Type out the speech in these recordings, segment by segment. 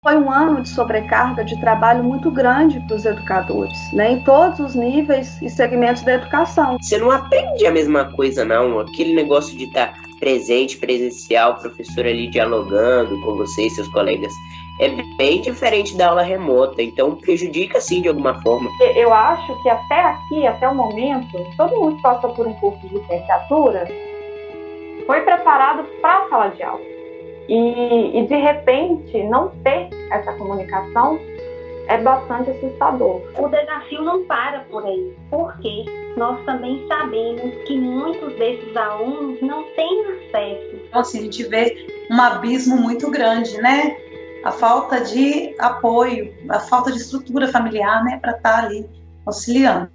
Foi um ano de sobrecarga de trabalho muito grande para os educadores, né, em todos os níveis e segmentos da educação. Você não aprende a mesma coisa, não. Aquele negócio de estar presente, presencial, o professor ali dialogando com você e seus colegas, é bem diferente da aula remota, então prejudica, sim, de alguma forma. Eu acho que até aqui, até o momento, todo mundo que passa por um curso de licenciatura foi preparado para a sala de aula. E de repente, não ter essa comunicação é bastante assustador. O desafio não para por aí, porque nós também sabemos que muitos desses alunos não têm acesso. Então, assim, a gente vê um abismo muito grande, né? A falta de apoio, a falta de estrutura familiar, né, para estar ali auxiliando.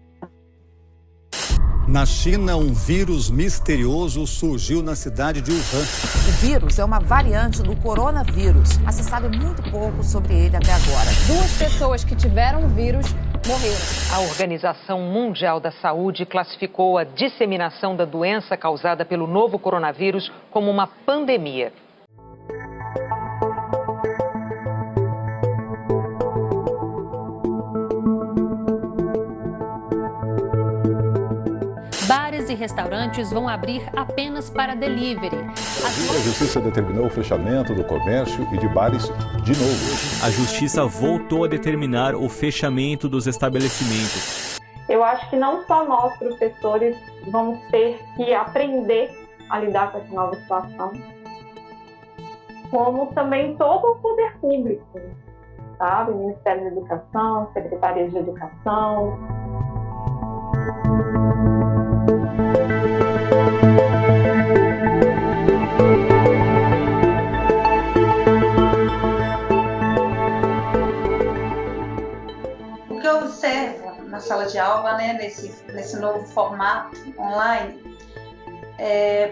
Na China, um vírus misterioso surgiu na cidade de Wuhan. O vírus é uma variante do coronavírus, mas se sabe muito pouco sobre ele até agora. 2 pessoas que tiveram o vírus morreram. A Organização Mundial da Saúde classificou a disseminação da doença causada pelo novo coronavírus como uma pandemia. Bares e restaurantes vão abrir apenas para delivery. A Justiça determinou o fechamento do comércio e de bares de novo. A Justiça voltou a determinar o fechamento dos estabelecimentos. Eu acho que não só nós, professores, vamos ter que aprender a lidar com essa nova situação, como também todo o poder público, sabe? Ministério da Educação, Secretaria de Educação. O que eu observo na sala de aula, né, nesse novo formato online,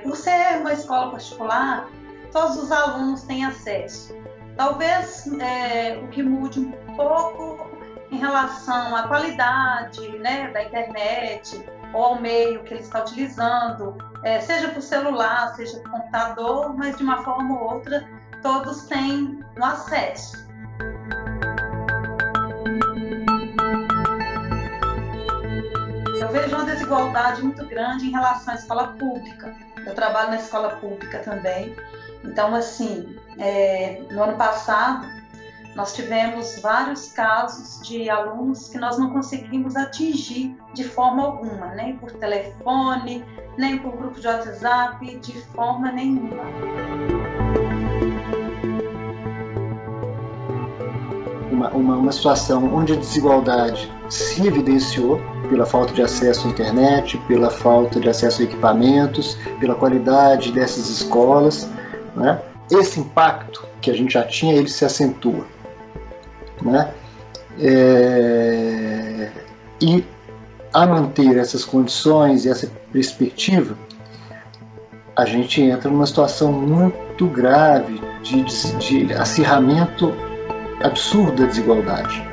por ser uma escola particular, todos os alunos têm acesso. Talvez o que mude um pouco em relação à qualidade, né, da internet ou ao meio que ele está utilizando, seja por celular, seja por computador, mas de uma forma ou outra todos têm um acesso. Eu vejo uma desigualdade muito grande em relação à escola pública. Eu trabalho na escola pública também. Então, assim, no ano passado, nós tivemos vários casos de alunos que nós não conseguimos atingir de forma alguma, nem por telefone, nem por grupo de WhatsApp, de forma nenhuma. Uma situação onde a desigualdade se evidenciou pela falta de acesso à internet, pela falta de acesso a equipamentos, pela qualidade dessas escolas, né? Esse impacto que a gente já tinha, ele se acentua, né? E a manter essas condições e essa perspectiva, a gente entra numa situação muito grave de acirramento absurdo da desigualdade.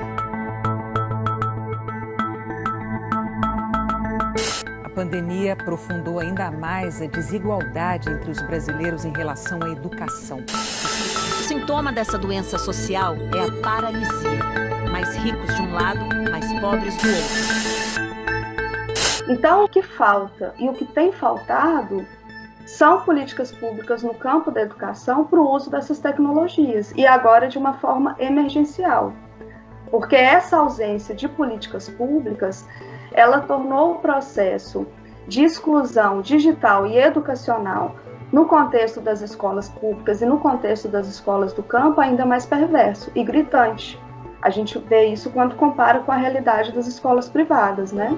A pandemia aprofundou ainda mais a desigualdade entre os brasileiros em relação à educação. O sintoma dessa doença social é a paralisia. Mais ricos de um lado, mais pobres do outro. Então, o que falta e o que tem faltado são políticas públicas no campo da educação para o uso dessas tecnologias, e agora de uma forma emergencial. Porque essa ausência de políticas públicas, ela tornou o processo de exclusão digital e educacional no contexto das escolas públicas e no contexto das escolas do campo ainda mais perverso e gritante. A gente vê isso quando compara com a realidade das escolas privadas, né?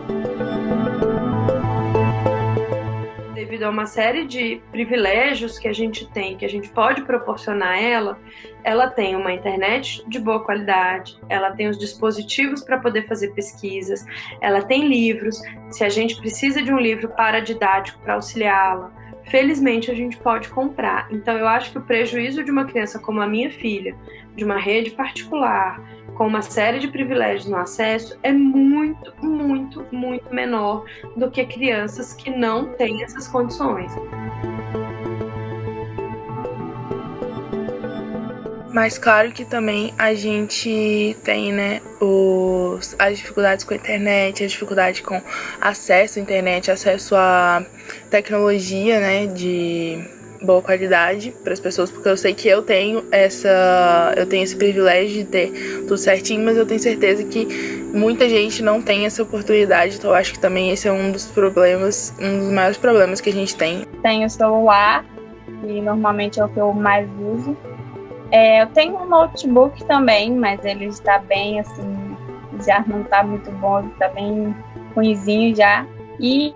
Devido a uma série de privilégios que a gente tem, que a gente pode proporcionar a ela tem uma internet de boa qualidade, ela tem os dispositivos para poder fazer pesquisas, ela tem livros, se a gente precisa de um livro paradidático para auxiliá-la, felizmente a gente pode comprar. Então eu acho que o prejuízo de uma criança como a minha filha, de uma rede particular, com uma série de privilégios no acesso, é muito, muito, muito menor do que crianças que não têm essas condições. Mas claro que também a gente tem, né, as dificuldades com a internet, a dificuldade com acesso à internet, acesso à tecnologia, né, de boa qualidade para as pessoas, porque eu sei que eu tenho esse privilégio de ter tudo certinho, mas eu tenho certeza que muita gente não tem essa oportunidade, então eu acho que também esse é um dos maiores problemas que a gente tem. Tenho celular, e normalmente é o que eu mais uso. Eu tenho um notebook também, mas ele está bem, assim, já não está muito bom, ele está bem ruinzinho já. E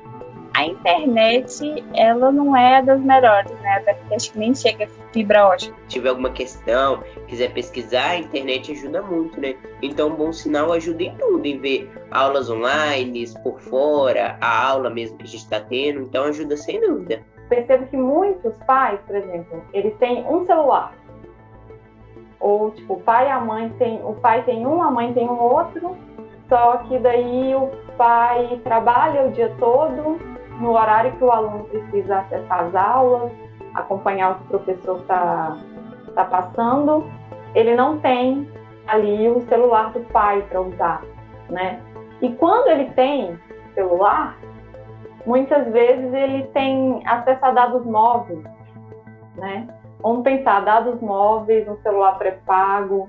a internet, ela não é das melhores, né? Até porque acho que nem chega fibra ótica. Se tiver alguma questão, quiser pesquisar, a internet ajuda muito, né? Então, Bom Sinal ajuda em tudo, em ver aulas online, por fora, a aula mesmo que a gente está tendo, então ajuda sem dúvida. Percebo que muitos pais, por exemplo, eles têm um celular. Ou, tipo, o pai tem um, a mãe tem um outro, só que daí o pai trabalha o dia todo, no horário que o aluno precisa acessar as aulas, acompanhar o que o professor está passando, ele não tem ali o celular do pai para usar, né? E quando ele tem celular, muitas vezes ele tem acesso a dados móveis, né? Vamos pensar, dados móveis, um celular pré-pago,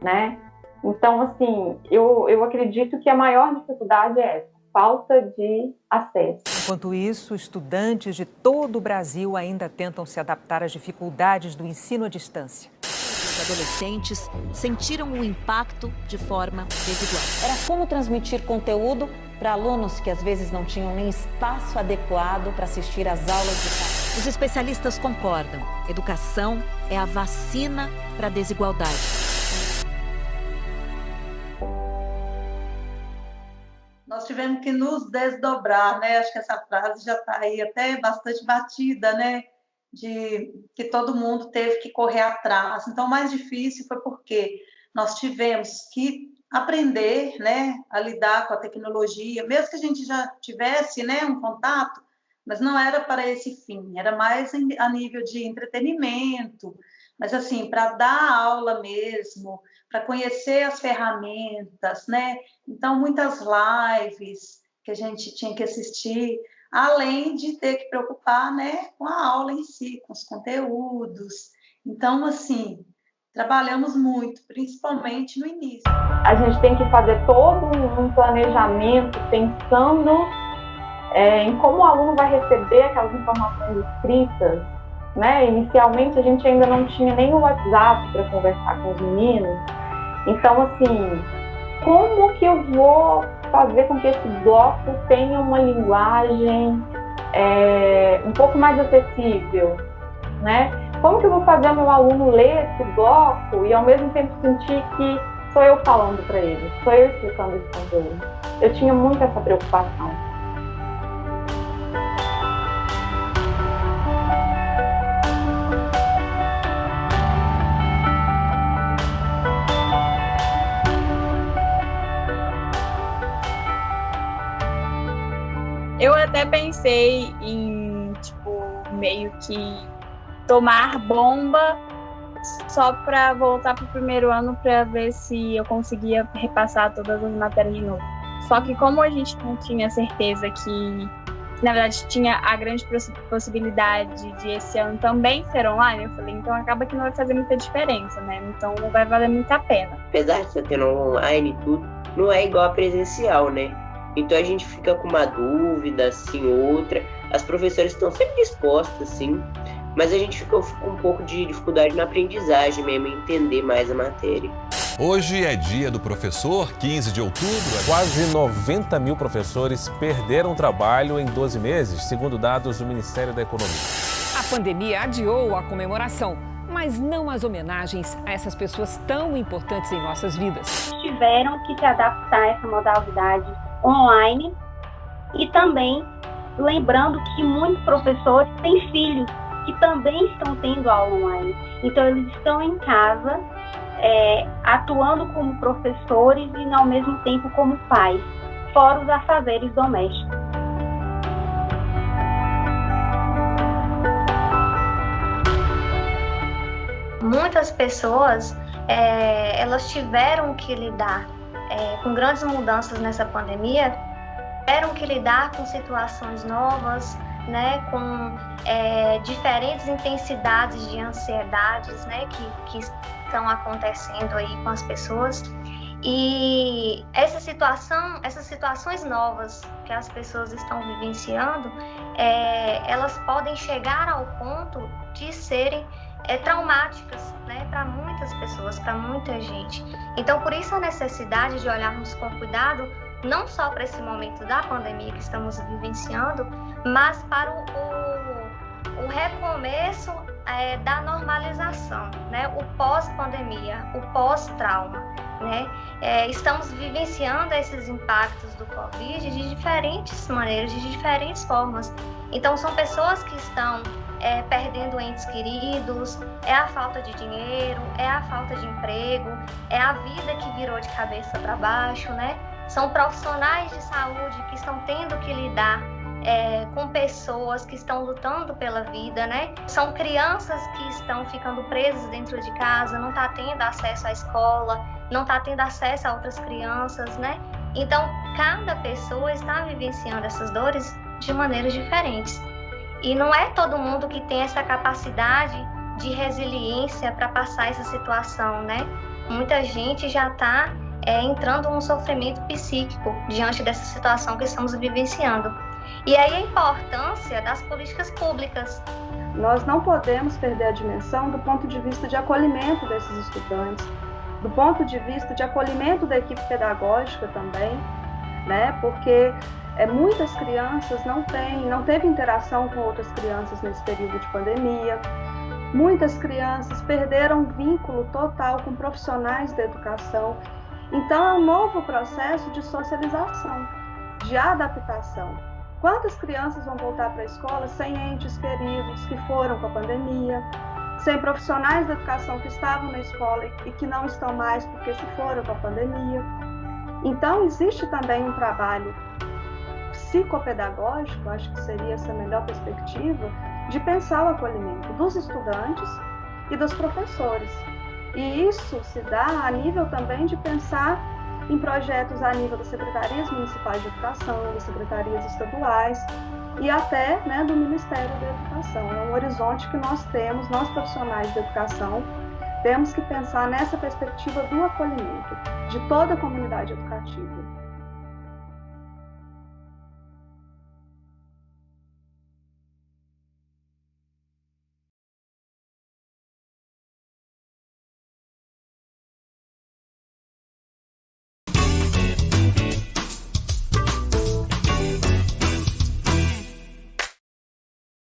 né? Então, assim, eu acredito que a maior dificuldade é essa, falta de acesso. Enquanto isso, estudantes de todo o Brasil ainda tentam se adaptar às dificuldades do ensino à distância. Os adolescentes sentiram o impacto de forma desigual. Era como transmitir conteúdo para alunos que às vezes não tinham nem espaço adequado para assistir às aulas de casa. Os especialistas concordam. Educação é a vacina para a desigualdade. Nós tivemos que nos desdobrar, né? Acho que essa frase já está aí até bastante batida, né? De que todo mundo teve que correr atrás. Então, o mais difícil foi porque nós tivemos que aprender, né, a lidar com a tecnologia, mesmo que a gente já tivesse, né, um contato, mas não era para esse fim, era mais a nível de entretenimento, mas assim, para dar aula mesmo, para conhecer as ferramentas, né? Então, muitas lives que a gente tinha que assistir, além de ter que preocupar, né, com a aula em si, com os conteúdos. Então, assim, trabalhamos muito, principalmente no início. A gente tem que fazer todo um planejamento pensando em como o aluno vai receber aquelas informações escritas, né? Inicialmente, a gente ainda não tinha nem o WhatsApp para conversar com os meninos. Então, assim, como que eu vou fazer com que esse bloco tenha uma linguagem um pouco mais acessível, né? Como que eu vou fazer o meu aluno ler esse bloco e ao mesmo tempo sentir que sou eu falando para ele, sou eu explicando esse conteúdo? Eu tinha muito essa preocupação. Eu até pensei em, tipo, meio que tomar bomba só para voltar para o primeiro ano para ver se eu conseguia repassar todas as matérias de novo. Só que como a gente não tinha certeza que, na verdade, tinha a grande possibilidade de esse ano também ser online, eu falei, então acaba que não vai fazer muita diferença, né? Então não vai valer muito a pena. Apesar de você ter online e tudo, não é igual a presencial, né? Então a gente fica com uma dúvida, assim, outra. As professoras estão sempre dispostas, assim, mas a gente ficou com um pouco de dificuldade na aprendizagem mesmo, em entender mais a matéria. Hoje é dia do professor, 15 de outubro. Quase 90 mil professores perderam trabalho em 12 meses, segundo dados do Ministério da Economia. A pandemia adiou a comemoração, mas não as homenagens a essas pessoas tão importantes em nossas vidas. Tiveram que se adaptar a essa modalidade online e também lembrando que muitos professores têm filhos que também estão tendo aula online. Então, eles estão em casa atuando como professores e, ao mesmo tempo, como pais, fora os afazeres domésticos. muitas pessoas elas tiveram que lidar com grandes mudanças nessa pandemia, tiveram que lidar com situações novas, né, com diferentes intensidades de ansiedades, né, que estão acontecendo aí com as pessoas. E essas situações novas que as pessoas estão vivenciando, elas podem chegar ao ponto de serem traumáticas, né, para muitas pessoas, para muita gente. Então, por isso a necessidade de olharmos com cuidado, não só para esse momento da pandemia que estamos vivenciando, mas para o recomeço da normalização, né, o pós-pandemia, o pós-trauma, né? Estamos vivenciando esses impactos do Covid de diferentes maneiras, de diferentes formas. Então, são pessoas que estão perdendo entes queridos, é a falta de dinheiro, é a falta de emprego, é a vida que virou de cabeça para baixo, né? São profissionais de saúde que estão tendo que lidar com pessoas que estão lutando pela vida, né? São crianças que estão ficando presas dentro de casa, não está tendo acesso à escola, não está tendo acesso a outras crianças, né? Então, cada pessoa está vivenciando essas dores de maneiras diferentes. E não é todo mundo que tem essa capacidade de resiliência para passar essa situação, né? Muita gente já está entrando num sofrimento psíquico diante dessa situação que estamos vivenciando. E aí a importância das políticas públicas. Nós não podemos perder a dimensão do ponto de vista de acolhimento desses estudantes, do ponto de vista de acolhimento da equipe pedagógica também, né? Porque muitas crianças não teve interação com outras crianças nesse período de pandemia. Muitas crianças perderam vínculo total com profissionais da educação. Então é um novo processo de socialização, de adaptação. Quantas crianças vão voltar para a escola sem entes queridos que foram com a pandemia, sem profissionais da educação que estavam na escola e que não estão mais porque se foram com a pandemia? Então, existe também um trabalho psicopedagógico, acho que seria essa a melhor perspectiva, de pensar o acolhimento dos estudantes e dos professores. E isso se dá a nível também de pensar em projetos a nível das secretarias municipais de educação, das secretarias estaduais e até, né, do Ministério da Educação. É um horizonte que nós temos, nós profissionais da educação, temos que pensar nessa perspectiva do acolhimento de toda a comunidade educativa.